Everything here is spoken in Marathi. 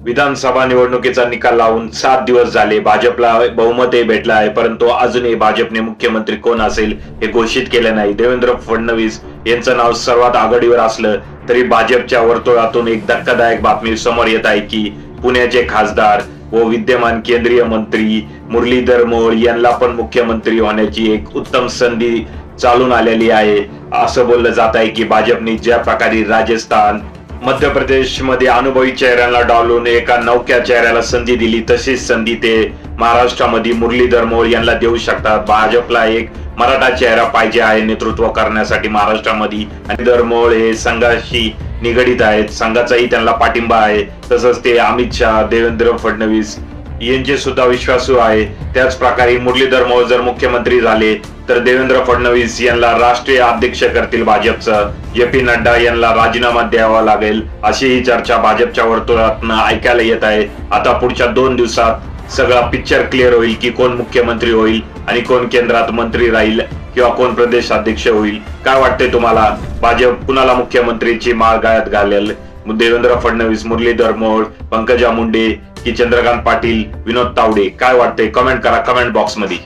विधानसभा निवडणुकीचा निकाल लावून 7 दिवस झाले. भाजपला बहुमतही भेटलं आहे, परंतु अजूनही भाजपने मुख्यमंत्री कोण असेल हे घोषित केले नाही. देवेंद्र फडणवीस यांचं नाव सर्वात आघाडीवर असलं तरी भाजपच्या वर्तुळातून एक धक्कादायक बातमी समोर येत आहे की पुण्याचे खासदार व विद्यमान केंद्रीय मंत्री मुरलीधर मोहोळ यांना पण मुख्यमंत्री होण्याची एक उत्तम संधी चालून आलेली आहे. असं बोललं जात आहे की भाजपने ज्या प्रकारे राजस्थान, मध्य प्रदेश मध्ये अनुभवी चेहऱ्याला डावलून एका नवख्या चेहऱ्याला संधी दिली, तशीच संधी ते महाराष्ट्रामध्ये मुरलीधर मोहोळ यांना देऊ शकतात. भाजपला एक मराठा चेहरा पाहिजे आहे नेतृत्व करण्यासाठी महाराष्ट्रामध्ये, आणि मुरलीधर मोहोळ हे संघाशी निगडीत आहेत. संघाचाही त्यांना पाठिंबा आहे. तसंच ते अमित शहा, देवेंद्र फडणवीस यांचे सुद्धा विश्वासू आहे. त्याच प्रकारे मुरलीधर मोहोळ जर मुख्यमंत्री झाले तर देवेंद्र फडणवीस यांना राष्ट्रीय अध्यक्ष करतील भाजपचं. जे.पी. नड्डा यांना राजीनामा द्यावा लागेल अशीही चर्चा भाजपच्या वर्तुळातून ऐकायला येत आहे. आता पुढच्या 2 दिवसात सगळा पिक्चर क्लिअर होईल की कोण मुख्यमंत्री होईल आणि कोण केंद्रात मंत्री राहील किंवा कोण प्रदेश अध्यक्ष होईल. काय वाटते तुम्हाला? भाजप कुणाला मुख्यमंत्रीची माळ गळ्यात घालेल? देवेंद्र फडणवीस, मुरलीधर मोहोळ, पंकजा मुंडे की चंद्रकांत पाटील, विनोद तावडे? काय वाटते? कमेंट करा कमेंट बॉक्स मध्ये.